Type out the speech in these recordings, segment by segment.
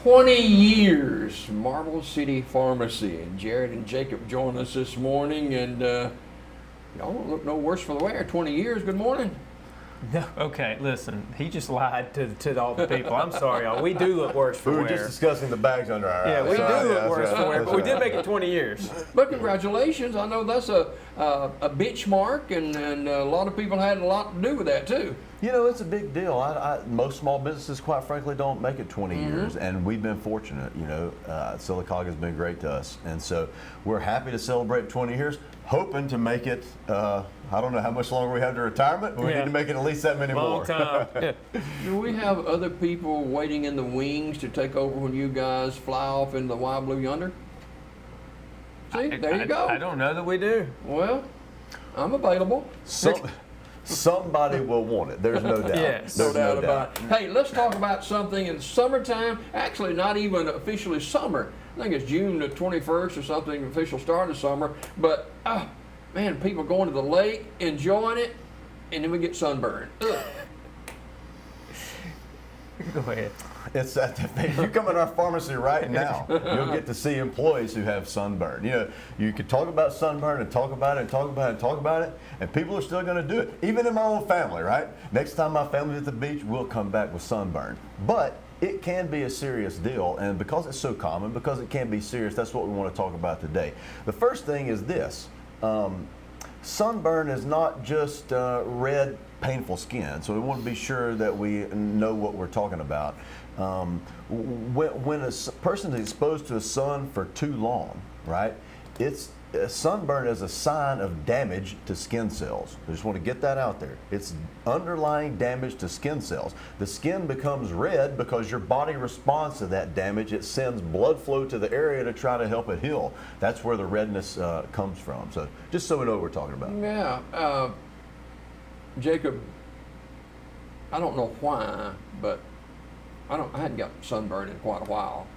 20 years, Marble City Pharmacy. And Jared and Jacob join us this morning, and y'all don't look no worse for the wear. 20 years, good morning. No, okay, listen, he just lied to all the people. I'm sorry, y'all. We do look worse for We wear. were just discussing the bags under our eyes. Yeah, we do look that's worse right, for wear, that's but we did right. make it 20 years. But congratulations, I know that's a benchmark, and a lot of people had a lot to do with that too. You know, it's a big deal. Most small businesses, quite frankly, don't make it 20 years, and we've been fortunate. You know, Sylacauga has been great to us, and so we're happy to celebrate 20 years, hoping to make it, I don't know how much longer we have to retirement, but we need to make it at least that many Long more. time. Yeah. Do we have other people waiting in the wings to take over when you guys fly off in the wild blue yonder? See, there you go. I don't know that we do. Well, I'm available. Somebody will want it. There's no doubt. Yes. No There's doubt about it. Hey, let's talk about something in summertime. Actually, not even officially summer. I think it's June the 21st or something, official start of summer. But, man, people going to the lake, enjoying it, and then we get sunburned. Ugh. Go ahead. It's you come in our pharmacy right now, you'll get to see employees who have sunburn. You know, you could talk about sunburn and talk about it and talk about it and talk about it, and people are still going to do it. Even in my own family, right? Next time my family's at the beach, we'll come back with sunburn. But it can be a serious deal, and because it's so common, because it can be serious, that's what we want to talk about today. The first thing is this. Sunburn is not just red, painful skin, so we want to be sure that we know what we're talking about. When a person is exposed to the sun for too long, right, sunburn is a sign of damage to skin cells. I just want to get that out there. It's underlying damage to skin cells. The skin becomes red because your body responds to that damage. It sends blood flow to the area to try to help it heal. That's where the redness comes from. So just so we know what we're talking about. Yeah. Jacob, I don't know why, but I hadn't got sunburned in quite a while.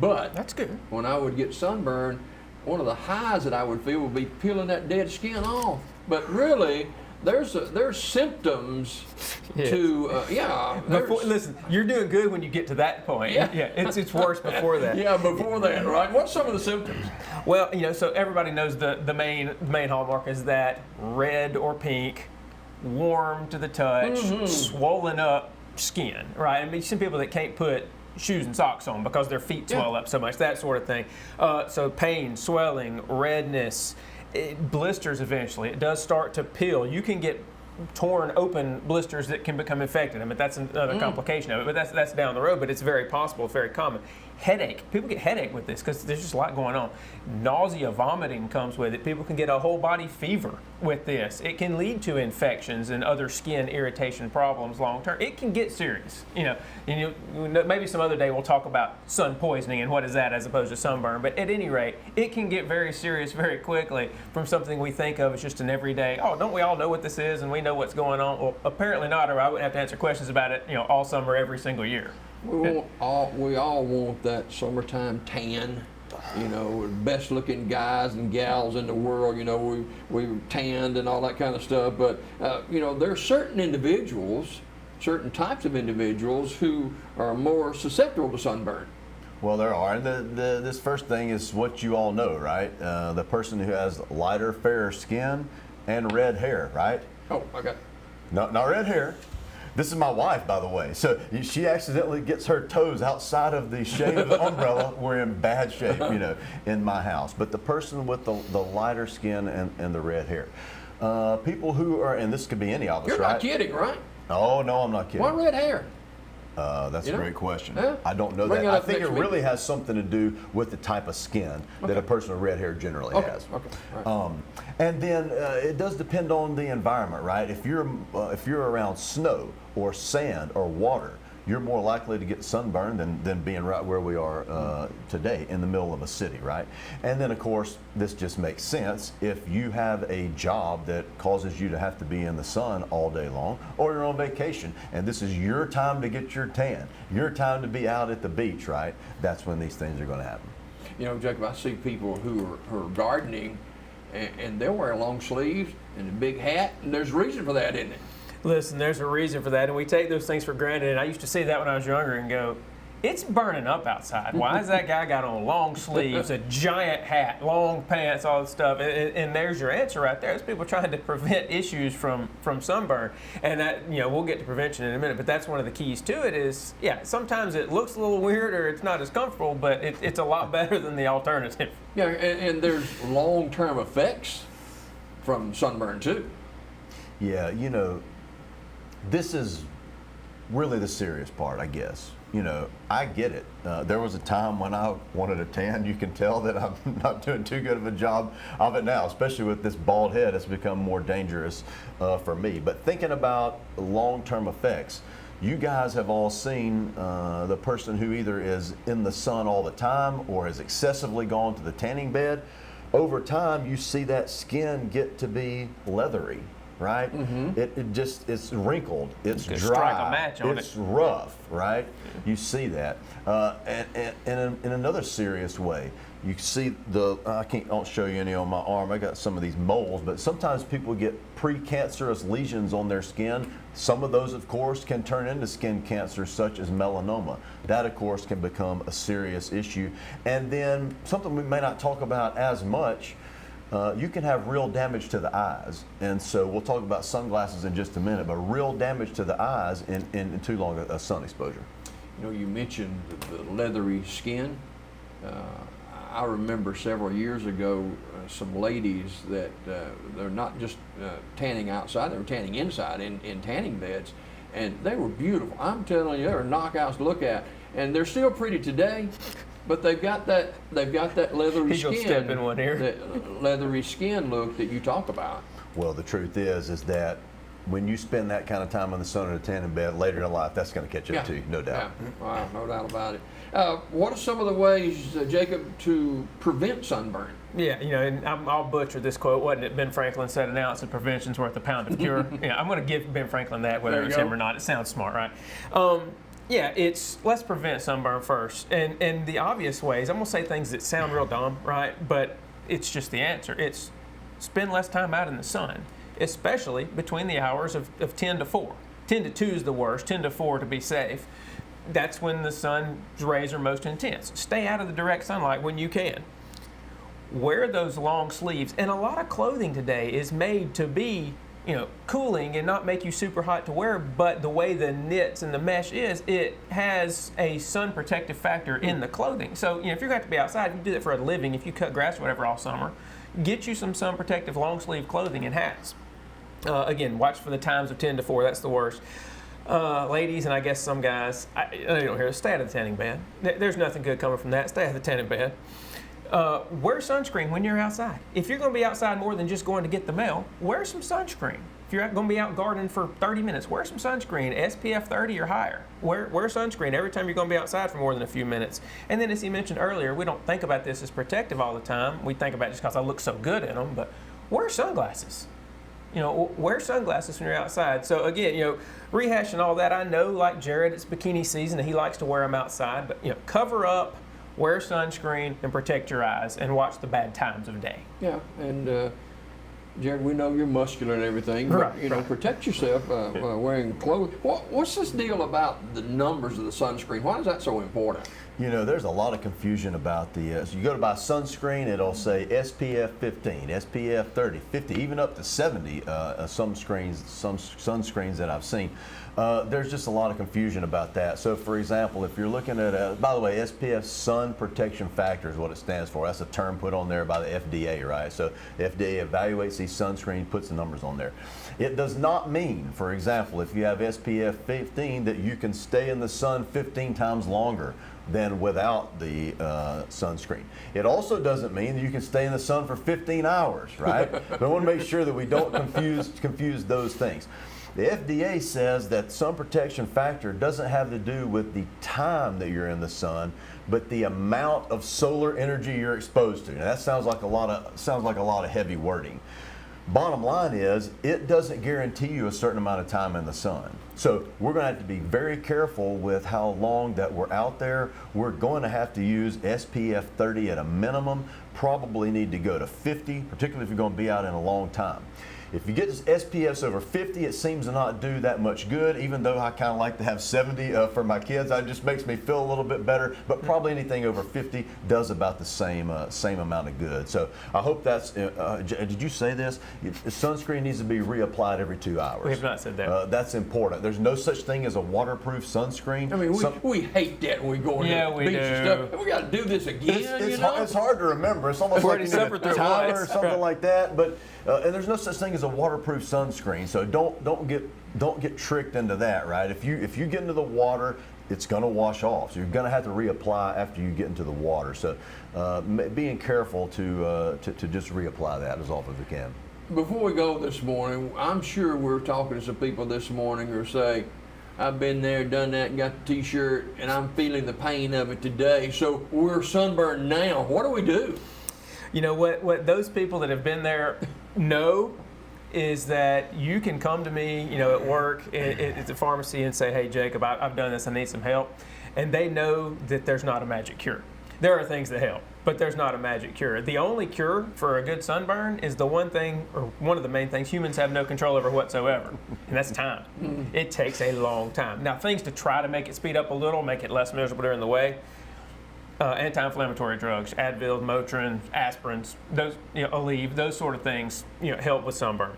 But That's good. when I would get sunburned, one of the highs that I would feel would be peeling that dead skin off. But really, there's symptoms to Listen, you're doing good when you get to that point. Yeah. It's worse before that. Yeah, before that, right? What's some of the symptoms? Well, you know, so everybody knows the main hallmark is that red or pink, warm to the touch, swollen up skin, right? I mean, some people that can't put shoes and socks on because their feet swell up so much, that sort of thing. So pain, swelling, redness, blisters eventually. It does start to peel. You can get torn open blisters that can become infected. I mean, that's another complication of it, but that's down the road, but it's very possible, it's very common. Headache. People get headache with this because there's just a lot going on. Nausea, vomiting comes with it. People can get a whole body fever with this. It can lead to infections and other skin irritation problems long term. It can get serious. You know, maybe some other day we'll talk about sun poisoning and what is that as opposed to sunburn. But at any rate, it can get very serious very quickly from something we think of as just an everyday, oh, don't we all know what this is and we know what's going on? Well, apparently not, or I wouldn't have to answer questions about it, you know, all summer, every single year. We all want that summertime tan. You know, best looking guys and gals in the world. You know, we tanned and all that kind of stuff. But you know, there are certain individuals, certain types of individuals who are more susceptible to sunburn. Well, there are. And this first thing is what you all know, right? The person who has lighter, fairer skin and red hair, right? Oh, okay. Not red hair. This is my wife, by the way. So she accidentally gets her toes outside of the shade of the umbrella. We're in bad shape, you know, in my house. But the person with the lighter skin and the red hair. People who are, and this could be any of us, You're right? not kidding, right? Oh, no, I'm not kidding. Why red hair? That's a great question. Yeah. I don't know Bring that. it I up think it next really has something to do with the type of skin that a person with red hair generally has. Okay. Right. And then it does depend on the environment, right? If you're around snow or sand or water, you're more likely to get sunburned than being right where we are today in the middle of a city, right? And then, of course, this just makes sense if you have a job that causes you to have to be in the sun all day long, or you're on vacation and this is your time to get your tan, your time to be out at the beach, right? That's when these things are going to happen. You know, Jacob, I see people who are gardening and they'll wear long sleeves and a big hat, and there's a reason for that, isn't it? Listen, there's a reason for that, and we take those things for granted. And I used to see that when I was younger and go, It's burning up outside. Why has that guy got on long sleeves, a giant hat, long pants, all this stuff? And there's your answer right there. It's people trying to prevent issues from sunburn. And that, we'll get to prevention in a minute, but that's one of the keys to it is, sometimes it looks a little weird or it's not as comfortable, but it's a lot better than the alternative. Yeah, and there's long-term effects from sunburn too. Yeah, this is really the serious part, I guess. I get it. There was a time when I wanted a tan. You can tell that I'm not doing too good of a job of it now, especially with this bald head. It's become more dangerous for me. But thinking about long-term effects, you guys have all seen the person who either is in the sun all the time or has excessively gone to the tanning bed. Over time, you see that skin get to be leathery. Right? It's wrinkled, it's dry, strike a match on it's rough, right? You see that. And in another serious way, you see I'll show you any on my arm. I got some of these moles, but sometimes people get precancerous lesions on their skin. Some of those, of course, can turn into skin cancer, such as melanoma. That, of course, can become a serious issue. And then something we may not talk about as much, you can have real damage to the eyes. And so we'll talk about sunglasses in just a minute, but real damage to the eyes in too long a sun exposure. You mentioned the leathery skin. I remember several years ago some ladies that they're not just tanning outside, they were tanning inside in tanning beds, and they were beautiful. I'm telling you, they were knockouts to look at, and they're still pretty today. But they've got that leathery skin. Step in one here. That leathery skin look that you talk about. Well, the truth is that when you spend that kind of time in the sun in a tanning bed later in life, that's going to catch up to you, no doubt. Yeah. Wow, no doubt about it. What are some of the ways, Jacob, to prevent sunburn? Yeah, and I'll butcher this quote. Wasn't it Ben Franklin said an ounce of prevention's worth a pound of cure? I'm going to give Ben Franklin that, whether it's him or not. It sounds smart, right? Let's prevent sunburn first. And the obvious ways, I'm going to say things that sound real dumb, right? But it's just the answer. It's spend less time out in the sun, especially between the hours of 10 to 4. 10 to 2 is the worst, 10 to 4 to be safe. That's when the sun's rays are most intense. Stay out of the direct sunlight when you can. Wear those long sleeves. And a lot of clothing today is made to be cooling and not make you super hot to wear, but the way the knits and the mesh is, it has a sun protective factor in the clothing. So, if you're going to be outside, if you do that for a living, if you cut grass or whatever all summer, get you some sun protective long sleeve clothing and hats. Again, watch for the times of 10 to 4, that's the worst. Ladies, and I guess some guys, I don't hear, stay out of the tanning bed. There's nothing good coming from that. Stay out of the tanning bed. Wear sunscreen when you're outside. If you're going to be outside more than just going to get the mail, wear some sunscreen. If you're going to be out gardening for 30 minutes, wear some sunscreen, SPF 30 or higher. Wear sunscreen every time you're going to be outside for more than a few minutes. And then, as he mentioned earlier, we don't think about this as protective all the time. We think about it just because I look so good in them, but wear sunglasses. Wear sunglasses when you're outside. So again, rehashing all that, I know, like Jared, it's bikini season and he likes to wear them outside, but cover up, wear sunscreen, and protect your eyes, and watch the bad times of day. Yeah, and Jared, we know you're muscular and everything, but protect yourself wearing clothes. What's this deal about the numbers of the sunscreen? Why is that so important? There's a lot of confusion about the, so you go to buy sunscreen, it'll say SPF 15, SPF 30, 50, even up to 70, some sunscreens that I've seen. There's just a lot of confusion about that. So for example, if you're looking at, by the way, SPF sun protection factor is what it stands for. That's a term put on there by the FDA, right? So the FDA evaluates these sunscreens, puts the numbers on there. It does not mean, for example, if you have SPF 15, that you can stay in the sun 15 times longer than without the sunscreen. It also doesn't mean that you can stay in the sun for 15 hours, right? But I want to make sure that we don't confuse those things. The FDA says that sun protection factor doesn't have to do with the time that you're in the sun, but the amount of solar energy you're exposed to. Now that sounds like a lot of heavy wording. Bottom line is, it doesn't guarantee you a certain amount of time in the sun. So we're going to have to be very careful with how long that we're out there. We're going to have to use SPF 30 at a minimum, probably need to go to 50, particularly if you're going to be out in a long time. If you get this SPFs over 50, it seems to not do that much good, even though I kind of like to have 70 for my kids. It just makes me feel a little bit better, but probably anything over 50 does about the same amount of good. So I hope that's, did you say this? Sunscreen needs to be reapplied every 2 hours. We have not said that. That's important. There's no such thing as a waterproof sunscreen. I mean, we hate that when we go on the beach and stuff. And we got to do this again, it's hard to remember. It's almost like you need a timer or something like that. But and there's no such thing as a waterproof sunscreen. So don't get tricked into that, right? If you get into the water, it's going to wash off. So you're going to have to reapply after you get into the water. So being careful to just reapply that as often as we can. Before we go this morning, I'm sure we're talking to some people this morning who say, I've been there, done that, got the t-shirt, and I'm feeling the pain of it today. So we're sunburned now. What do we do? You know, what those people that have been there know is that you can come to me, you know, at work at the pharmacy and say, hey, Jacob, I've done this, I need some help. And they know that there's not a magic cure. There are things that help, but there's not a magic cure. The only cure for a good sunburn is the one thing, or one of the main things, humans have no control over whatsoever, and that's time. It takes a long time. Now, things to try to make it speed up a little, make it less miserable during the way, anti-inflammatory drugs, Advil, Motrin, aspirins, those, you know, Aleve, those sort of things, you know, help with sunburn.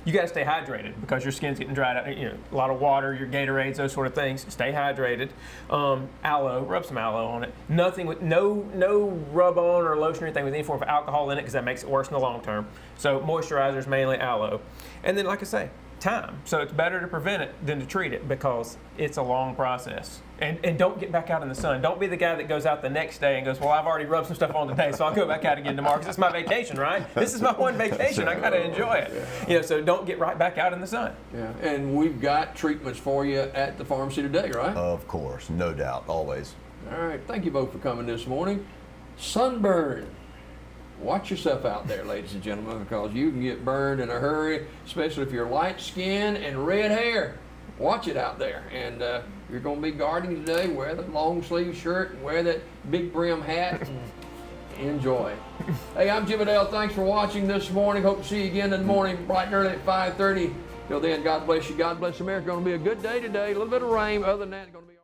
You got to stay hydrated because your skin's getting dried out. You know, a lot of water, your Gatorades, those sort of things. Stay hydrated. Aloe, rub some aloe on it. Nothing with no rub on or lotion or anything with any form of alcohol in it because that makes it worse in the long term. So moisturizers, mainly aloe. And then, like I say, time. So it's better to prevent it than to treat it because it's a long process. And don't get back out in the sun. Don't be the guy that goes out the next day and goes, well, I've already rubbed some stuff on today, so I'll go back out again tomorrow because it's my vacation, right? This is my one vacation. I got to enjoy it. You know, so don't get right back out in the sun. Yeah, and we've got treatments for you at the pharmacy today, right? Of course, no doubt, always. All right, thank you both for coming this morning. Sunburn. Watch yourself out there, ladies and gentlemen, because you can get burned in a hurry, especially if you're light skinned and red hair. Watch it out there. And you're going to be gardening today, wear the long sleeve shirt and wear that big brim hat. And enjoy. Hey, I'm Jim Adele. Thanks for watching this morning. Hope to see you again in the morning, bright and early at 5:30. Till then, God bless you. God bless America. Going to be a good day today. A little bit of rain. Other than that, it's going to be